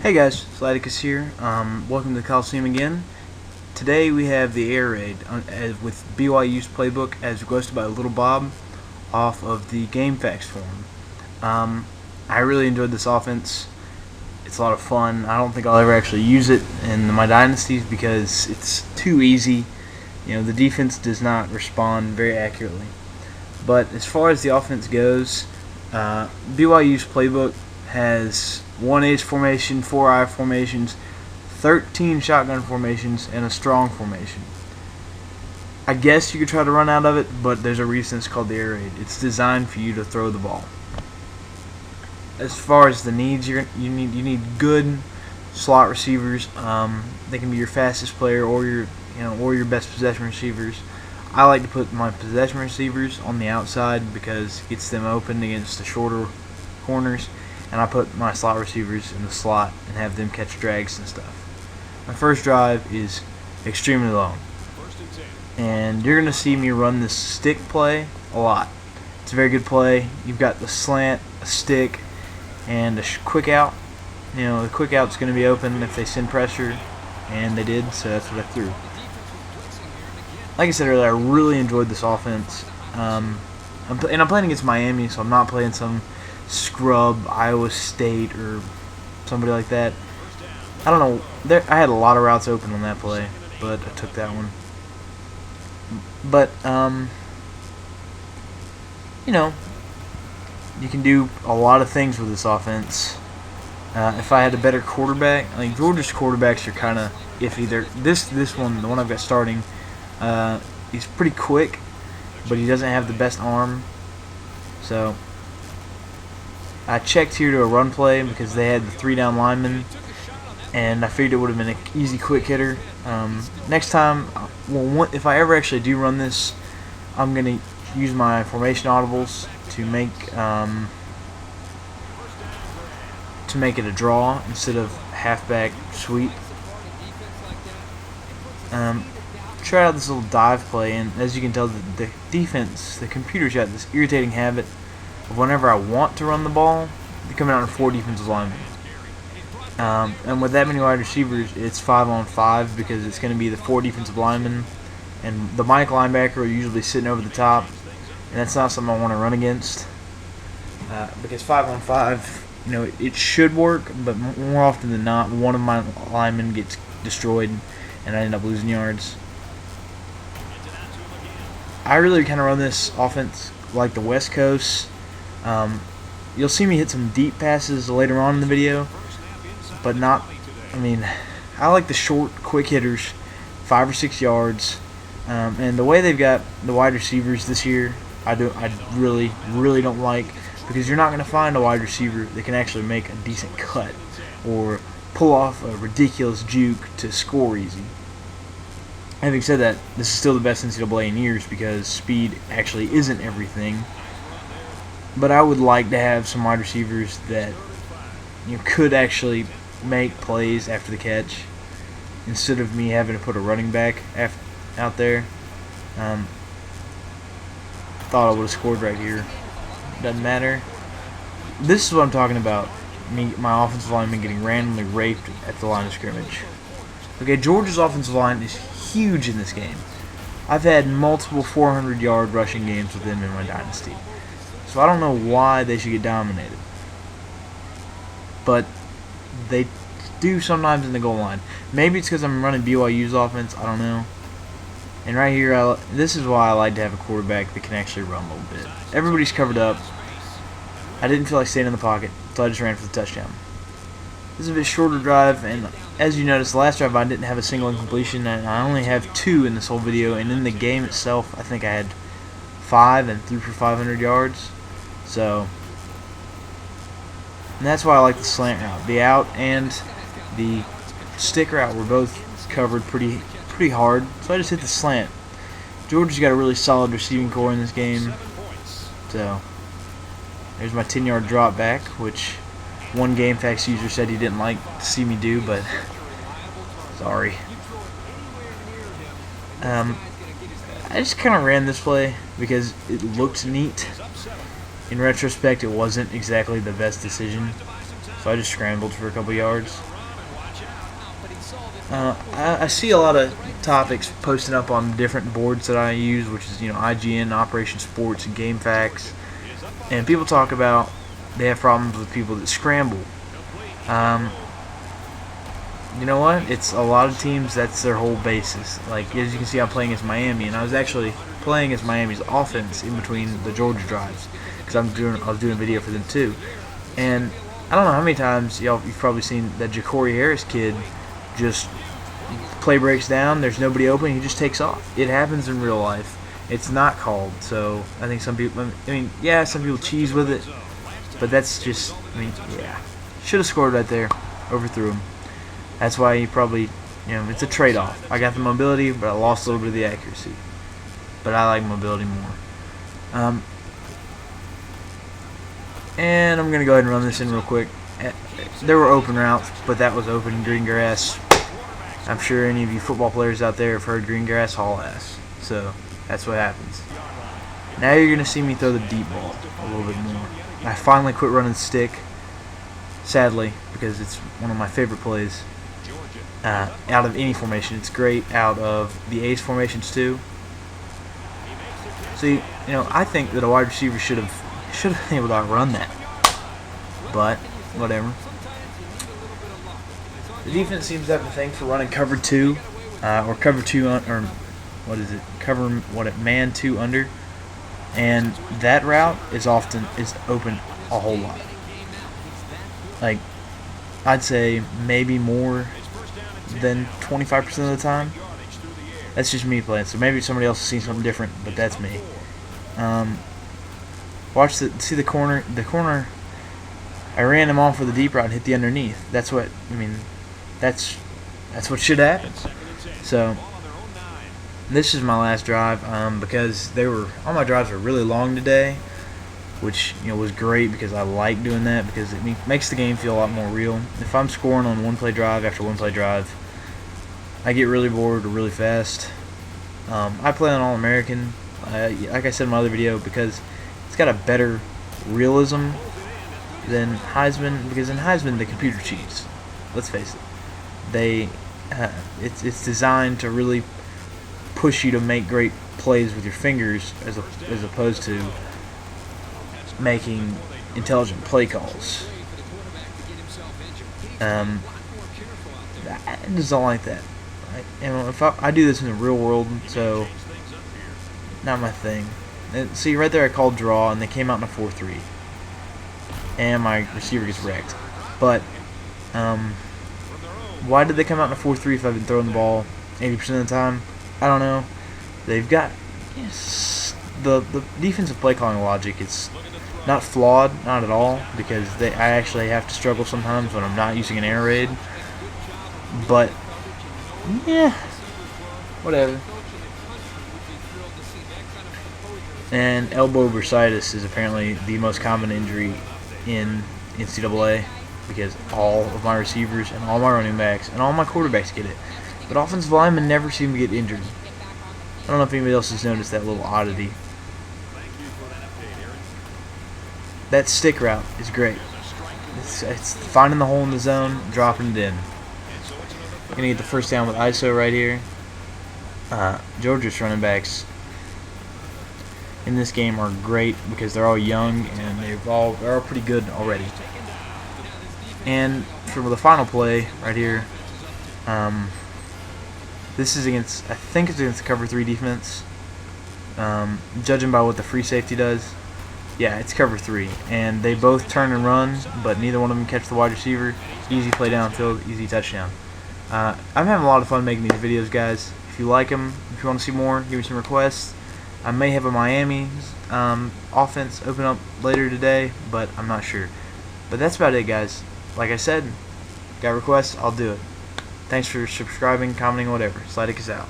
Hey guys, Sladicus here. Welcome to the Coliseum again. Today we have the air raid with BYUs playbook as requested by Little Bob off of the GameFAQs forum. I really enjoyed this offense. It's a lot of fun. I don't think I'll ever actually use it in my dynasties because it's too easy. You know, the defense does not respond very accurately. But as far as the offense goes, BYU's playbook has 1H formation, 4I formations, 13 shotgun formations, and a strong formation. I guess you could try to run out of it, but there's a reason it's called the air raid. It's designed for you to throw the ball. As far as the needs, you need good slot receivers. They can be your fastest player or your best possession receivers. I like to put my possession receivers on the outside because it gets them open against the shorter corners. And I put my slot receivers in the slot and have them catch drags and stuff. My first drive is extremely long. And you're going to see me run this stick play a lot. It's a very good play. You've got the slant, a stick, and a quick out. You know, the quick out's going to be open if they send pressure, and they did, so that's what I threw. Like I said earlier, I really enjoyed this offense. I'm playing against Miami, so I'm not playing some scrub Iowa State or somebody like that. I don't know. I had a lot of routes open on that play, but I took that one. But you can do a lot of things with this offense. If I had a better quarterback, like Georgia's quarterbacks are kind of iffy. This one, the one I've got starting, he's pretty quick, but he doesn't have the best arm. So I checked here to a run play because they had the 3-down lineman, and I figured it would have been an easy quick hitter. Next time, if I ever actually do run this, I'm going to use my formation audibles to make it a draw instead of halfback sweep. Try out this little dive play, and as you can tell, the defense, the computer's got this irritating habit of whenever I want to run the ball, they're coming out in 4 defensive linemen. And with that many wide receivers, it's 5-on-5 because it's going to be the 4 defensive linemen, and the Mike linebacker are usually sitting over the top, and that's not something I want to run against. Because 5-on-5, it should work, but more often than not, one of my linemen gets destroyed, and I end up losing yards. I really kind of run this offense like the West Coast. You'll see me hit some deep passes later on in the video, but I like the short, quick hitters, 5 or 6 yards. And the way they've got the wide receivers this year, I really, really don't like, because you're not going to find a wide receiver that can actually make a decent cut or pull off a ridiculous juke to score easy. Having said that, this is still the best NCAA in years because speed actually isn't everything. But I would like to have some wide receivers that could actually make plays after the catch instead of me having to put a running back out there. Thought I would have scored right here. Doesn't matter. This is what I'm talking about. My offensive lineman getting randomly raped at the line of scrimmage. Okay, Georgia's offensive line is huge in this game. I've had multiple 400-yard rushing games with them in my dynasty. So I don't know why they should get dominated. But they do sometimes in the goal line. Maybe it's because I'm running BYU's offense. I don't know. And right here, this is why I like to have a quarterback that can actually run a little bit. Everybody's covered up. I didn't feel like staying in the pocket, so I just ran for the touchdown. This is a bit shorter drive, and as you noticed, the last drive I didn't have a single incompletion, and I only have 2 in this whole video. And in the game itself, I think I had 5 and threw for 500 yards. So, and that's why I like the slant route. The out and the stick route were both covered pretty hard, so I just hit the slant. Georgia's got a really solid receiving core in this game. So, there's my 10-yard drop back, which one GameFAQs user said he didn't like to see me do, but sorry. I just kind of ran this play because it looked neat. In retrospect, it wasn't exactly the best decision. so I just scrambled for a couple yards. I see a lot of topics posting up on different boards that I use, which is IGN, Operation Sports, and GameFAQs, and people talk about they have problems with people that scramble. You know what? It's a lot of teams, that's their whole basis. Like, as you can see, I'm playing as Miami, and I was actually playing as Miami's offense in between the Georgia drives, because I was doing a video for them too. And I don't know how many times you've probably seen that Ja'Cory Harris kid just play breaks down, there's nobody open, he just takes off. It happens in real life. It's not called, so I think some people, yeah, some people cheese with it, but that's just, yeah. Should have scored right there, overthrew him. That's why you probably, it's a trade-off. I got the mobility, but I lost a little bit of the accuracy. But I like mobility more. And I'm going to go ahead and run this in real quick. There were open routes, but that was open green grass. I'm sure any of you football players out there have heard green grass haul ass. So that's what happens. Now you're going to see me throw the deep ball a little bit more. I finally quit running stick, sadly, because it's one of my favorite plays. Out of any formation, it's great out of the ace formations too. See, I think that a wide receiver should have been able to outrun that, but whatever. The defense seems to have a thing for running cover 2, or cover 2 or what is it? Man 2 under, and that route is open a whole lot. Like, I'd say maybe more than 25% of the time. That's just me playing, so maybe somebody else has seen something different, but that's me. See the corner. I ran him off for the deep route and hit the underneath. That's what That's what should happen. So this is my last drive because all my drives were really long today, which was great because I like doing that because it makes the game feel a lot more real. If I'm scoring on one play drive after one play drive, I get really bored really fast. I play on All-American, like I said in my other video, because it's got a better realism than Heisman, because in Heisman the computer cheats. Let's face it. It's designed to really push you to make great plays with your fingers as opposed to making intelligent play calls. I just don't like that. If I do this in the real world, so not my thing. And see, right there I called draw, and they came out in a 4-3, and my receiver gets wrecked. But why did they come out in a 4-3 if I've been throwing the ball 80% of the time? I don't know. They've got the defensive play calling logic. It's not flawed, not at all, because I actually have to struggle sometimes when I'm not using an air raid. But yeah, whatever. And elbow bursitis is apparently the most common injury in NCAA because all of my receivers and all my running backs and all my quarterbacks get it. But offensive linemen never seem to get injured. I don't know if anybody else has noticed that little oddity. That stick route is great. It's finding the hole in the zone, dropping it in. Gonna get the first down with ISO right here. Georgia's running backs in this game are great because they're all young and they're all pretty good already. And for the final play right here, this is I think it's against the cover 3 defense. Judging by what the free safety does, yeah, it's cover 3, and they both turn and run, but neither one of them catch the wide receiver. Easy play downfield, easy touchdown. I'm having a lot of fun making these videos, guys. If you like them, if you want to see more, give me some requests. I may have a Miami offense open up later today, but I'm not sure. But that's about it, guys. Like I said, got requests, I'll do it. Thanks for subscribing, commenting, whatever. Slidex is out.